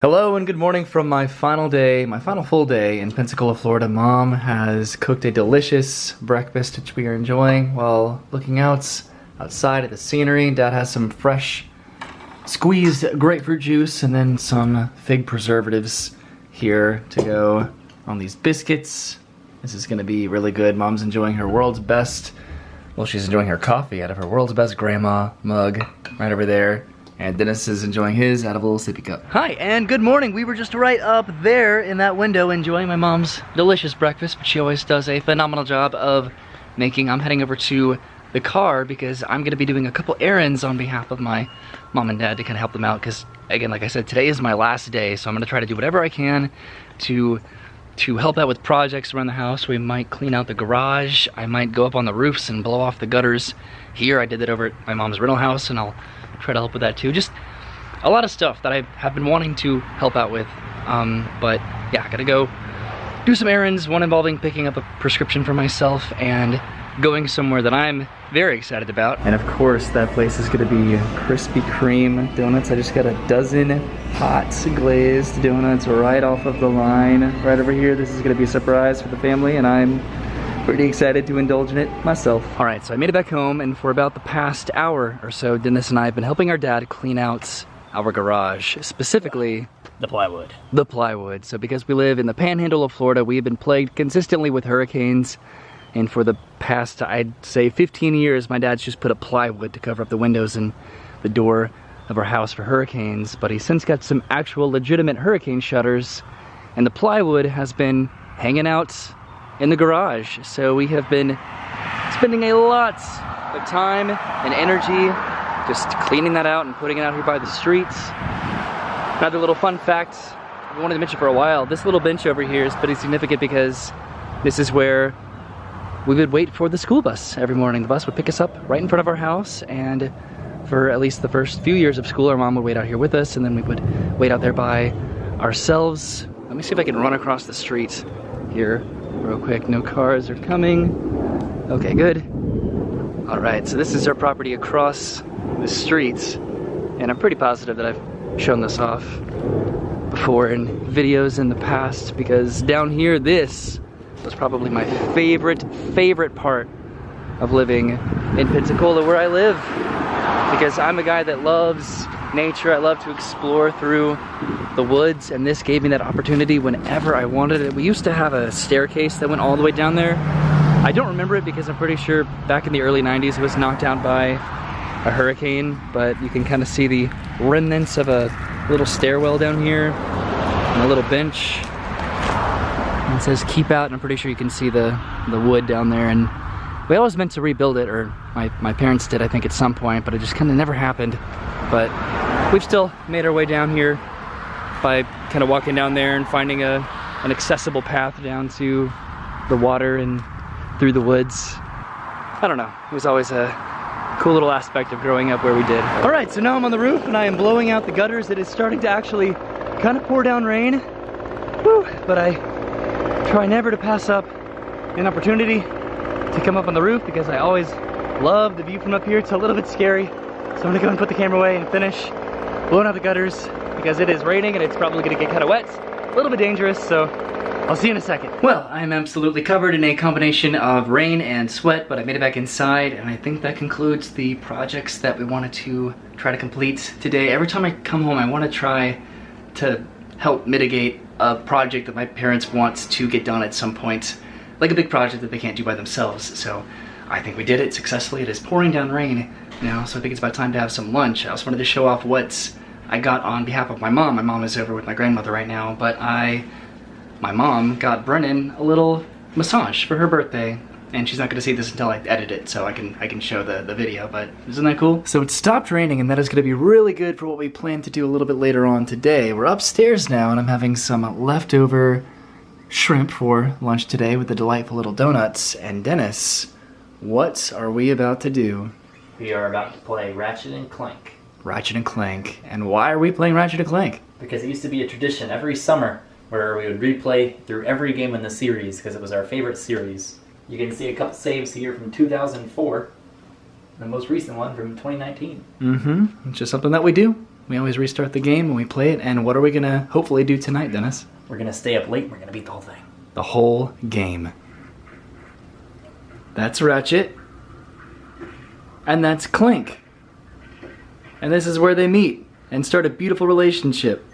Hello and good morning from my final full day in Pensacola, Florida. Mom has cooked a delicious breakfast which we are enjoying while looking outside at the scenery. Dad has some fresh squeezed grapefruit juice and then some fig preservatives here to go on these biscuits. This is gonna be really good. Mom's enjoying her world's best, well, she's enjoying her coffee out of her world's best grandma mug right over there. And Dennis is enjoying his out of a little sippy cup. Hi, and good morning. We were just right up there in that window enjoying my mom's delicious breakfast, but she always does a phenomenal job of making. I'm heading over to the car because I'm gonna be doing a couple errands on behalf of my mom and dad to kind of help them out because, again, like I said, today is my last day, so I'm gonna try to do whatever I can to help out with projects around the house. We might clean out the garage. I might go up on the roofs and blow off the gutters here. I did that over at my mom's rental house, and I'll try to help with that too. Just a lot of stuff that I have been wanting to help out with. But yeah, I gotta go do some errands, one involving picking up a prescription for myself and going somewhere that I'm very excited about. And of course, that place is gonna be Krispy Kreme donuts. I just got a dozen hot glazed donuts right off of the line right over here. This is gonna be a surprise for the family, and I'm pretty excited to indulge in it myself. All right, so I made it back home, and for about the past hour or so, Dennis and I have been helping our dad clean out our garage, specifically the plywood. The plywood. So because we live in the panhandle of Florida, we have been plagued consistently with hurricanes, and for the past, I'd say 15 years, my dad's just put up plywood to cover up the windows and the door of our house for hurricanes, but he's since got some actual legitimate hurricane shutters, and the plywood has been hanging out in the garage. So we have been spending a lot of time and energy just cleaning that out and putting it out here by the streets. Another little fun fact I wanted to mention for a while, this little bench over here is pretty significant because this is where we would wait for the school bus every morning. The bus would pick us up right in front of our house, and for at least the first few years of school, our mom would wait out here with us, and then we would wait out there by ourselves. Let me see if I can run across the street here real quick. No cars are coming. Okay, good. All right, so this is our property across the street, and I'm pretty positive that I've shown this off before in videos in the past, because down here, this was probably my favorite part of living in Pensacola, where I live, because I'm a guy that loves nature. I love to explore through the woods, and this gave me that opportunity whenever I wanted it. We used to have a staircase that went all the way down there. I don't remember it because I'm pretty sure back in the early 90s it was knocked down by a hurricane, but you can kind of see the remnants of a little stairwell down here and a little bench. And it says keep out, and I'm pretty sure you can see the wood down there, and we always meant to rebuild it, or my parents did, I think, at some point, but it just kind of never happened. But we've still made our way down here by kind of walking down there and finding an accessible path down to the water and through the woods. I don't know, it was always a cool little aspect of growing up where we did. All right, so now I'm on the roof and I am blowing out the gutters. It is starting to actually kind of pour down rain. Whew, but I try never to pass up an opportunity to come up on the roof because I always love the view from up here. It's a little bit scary, so I'm gonna go and put the camera away and finish blowing out the gutters because it is raining and it's probably gonna get kind of wet. A little bit dangerous, so I'll see you in a second. Well, I'm absolutely covered in a combination of rain and sweat, but I made it back inside, and I think that concludes the projects that we wanted to try to complete today. Every time I come home, I want to try to help mitigate a project that my parents want to get done at some point, like a big project that they can't do by themselves. So I think we did it successfully. It is pouring down rain now, so I think it's about time to have some lunch. I also wanted to show off what I got on behalf of my mom. My mom is over with my grandmother right now, but my mom got Brennan a little massage for her birthday, and she's not gonna see this until I edit it, so I can show the video, but isn't that cool? So it stopped raining, and that is gonna be really good for what we plan to do a little bit later on today. We're upstairs now, and I'm having some leftover shrimp for lunch today with the delightful little donuts. And Dennis, what are we about to do? We are about to play Ratchet and Clank. Ratchet and Clank. And why are we playing Ratchet and Clank? Because it used to be a tradition every summer where we would replay through every game in the series because it was our favorite series. You can see a couple saves here from 2004, the most recent one from 2019. It's just something that we do. We always restart the game when we play it, and what are we gonna hopefully do tonight, Dennis? We're gonna stay up late, we're gonna beat the whole thing. The whole game. That's Ratchet. And that's Clank. And this is where they meet and start a beautiful relationship.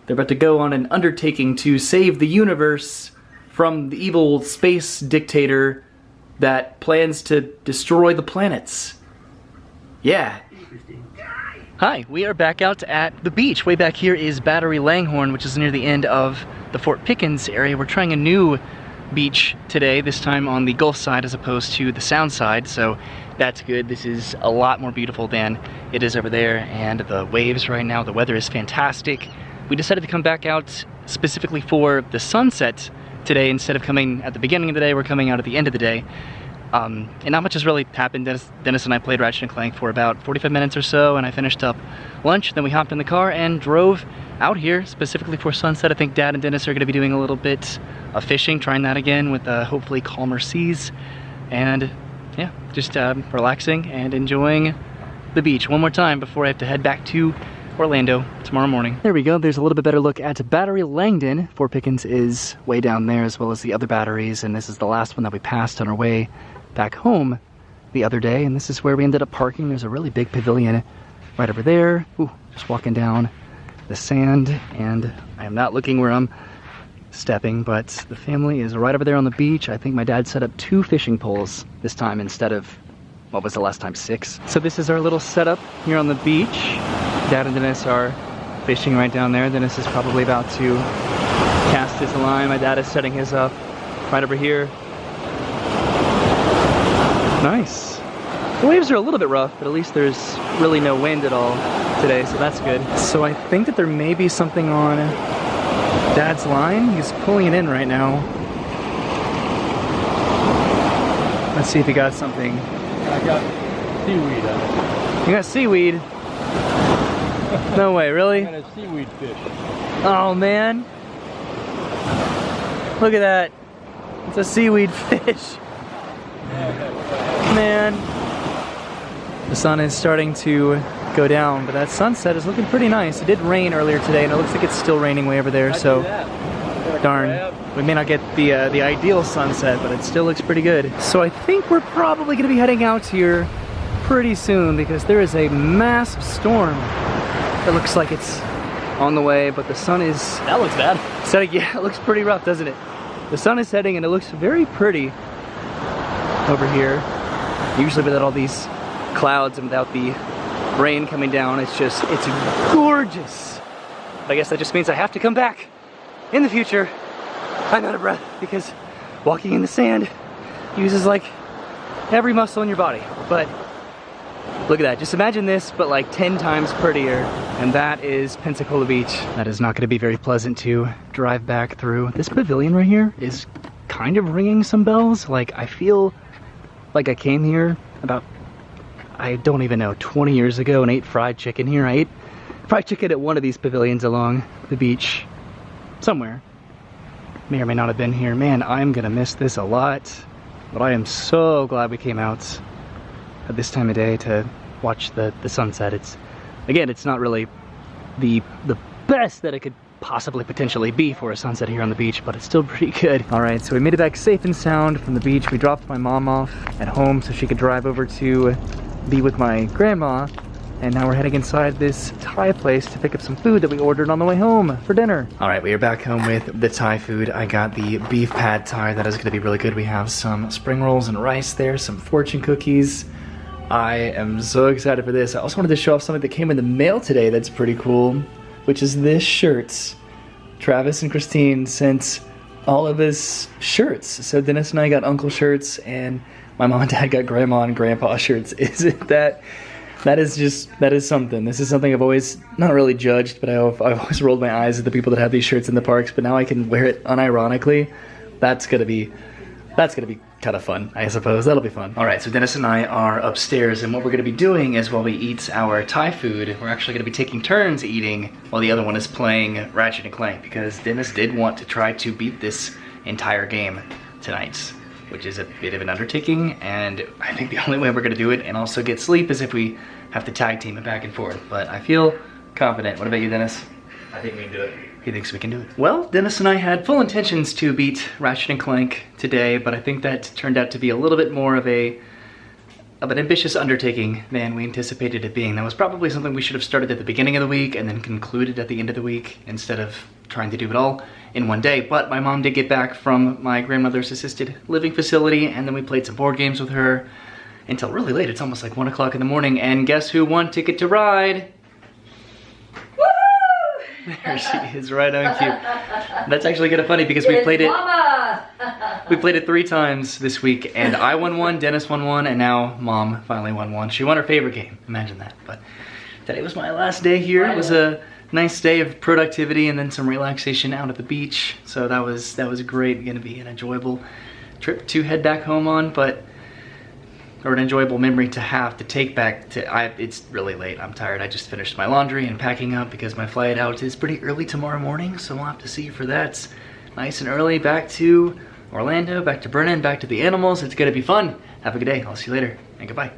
They're about to go on an undertaking to save the universe from the evil space dictator that plans to destroy the planets. Yeah. Hi, we are back out at the beach. Way back here is Battery Langhorne, which is near the end of the Fort Pickens area. We're trying a new beach today, this time on the Gulf side as opposed to the Sound side, so that's good. This is a lot more beautiful than it is over there, and the waves right now, the weather is fantastic. We decided to come back out specifically for the sunset today. Instead of coming at the beginning of the day, we're coming out at the end of the day. And not much has really happened. Dennis and I played Ratchet and Clank for about 45 minutes or so, and I finished up lunch. Then we hopped in the car and drove out here specifically for sunset. I think Dad and Dennis are going to be doing a little bit of fishing, trying that again with hopefully calmer seas. And yeah, just relaxing and enjoying the beach one more time before I have to head back to Orlando tomorrow morning. There we go. There's a little bit better look at Battery Langdon. Fort Pickens is way down there, as well as the other batteries, and this is the last one that we passed on our way back home the other day, and this is where we ended up parking. There's a really big pavilion right over there. Ooh, just walking down the sand, and I am not looking where I'm stepping, but the family is right over there on the beach. I think my dad set up 2 fishing poles this time instead of, what was the last time, 6. So this is our little setup here on the beach. Dad and Dennis are fishing right down there. Dennis is probably about to cast his line. My dad is setting his up right over here. Nice. The waves are a little bit rough, but at least there's really no wind at all today, so that's good. So I think that there may be something on Dad's line. He's pulling it in right now. Let's see if he got something. I got seaweed on it. You got seaweed? No way, really? I got a seaweed fish. Oh man. Look at that. It's a seaweed fish. Man. The sun is starting to go down, but that sunset is looking pretty nice. It did rain earlier today, and it looks like it's still raining way over there, so darn. We may not get the ideal sunset, but it still looks pretty good. So I think we're probably going to be heading out here pretty soon, because there is a massive storm. It looks like it's on the way, but the sun is... That looks bad. Setting, yeah, it looks pretty rough, doesn't it? The sun is setting, and it looks very pretty over here. Usually without all these clouds and without the rain coming down, it's gorgeous. But I guess that just means I have to come back in the future. I'm out of breath, because walking in the sand uses like every muscle in your body. But look at that. Just imagine this, but like 10 times prettier. And that is Pensacola Beach. That is not going to be very pleasant to drive back through. This pavilion right here is kind of ringing some bells. Like, I feel like I came here about, I don't even know, 20 years ago and ate fried chicken here. I ate fried chicken at one of these pavilions along the beach somewhere. May or may not have been here. Man, I'm going to miss this a lot. But I am so glad we came out at this time of day to watch the sunset. It's, again, it's not really the best that it could possibly potentially be for a sunset here on the beach, but it's still pretty good. All right, so we made it back safe and sound from the beach. We dropped my mom off at home so she could drive over to be with my grandma, and now we're heading inside this Thai place to pick up some food that we ordered on the way home for dinner. All right, we are back home with the Thai food. I got the beef pad Thai. That is gonna be really good. We have some spring rolls and rice there, some fortune cookies. I am so excited for this. I also wanted to show off something that came in the mail today that's pretty cool, which is this shirt. Travis and Christine sent all of his shirts. So Dennis and I got uncle shirts, and my mom and dad got grandma and grandpa shirts. Isn't that is something. This is something I've always not really judged, but I've always rolled my eyes at the people that have these shirts in the parks, but now I can wear it unironically. That's gonna be kind of fun, I suppose. That'll be fun. All right, so Dennis and I are upstairs, and what we're gonna be doing is while we eat our Thai food, we're actually gonna be taking turns eating while the other one is playing Ratchet and Clank, because Dennis did want to try to beat this entire game tonight, which is a bit of an undertaking, and I think the only way we're gonna do it and also get sleep is if we have to tag team it back and forth. But I feel confident. What about you, Dennis? I think we can do it. He thinks we can do it. Well, Dennis and I had full intentions to beat Ratchet and Clank today, but I think that turned out to be a little bit more of an ambitious undertaking than we anticipated it being. That was probably something we should have started at the beginning of the week and then concluded at the end of the week instead of trying to do it all in one day. But my mom did get back from my grandmother's assisted living facility, and then we played some board games with her until really late. It's almost like 1 o'clock in the morning, and guess who won Ticket to Ride? There she is, right on cue. That's actually kind of funny because we played it. We played it 3 times this week, and I won 1, Dennis won 1, and now Mom finally won 1. She won her favorite game. Imagine that. But today was my last day here. It was a nice day of productivity and then some relaxation out at the beach. So that was great. Going to be an enjoyable trip to head back home on, or an enjoyable memory to have to take back to. It's really late. I'm tired. I just finished my laundry and packing up because my flight out is pretty early tomorrow morning, so we'll have to see you for that. Nice and early, back to Orlando, back to Brennan, back to the animals. It's gonna be fun. Have a good day. I'll see you later, and goodbye.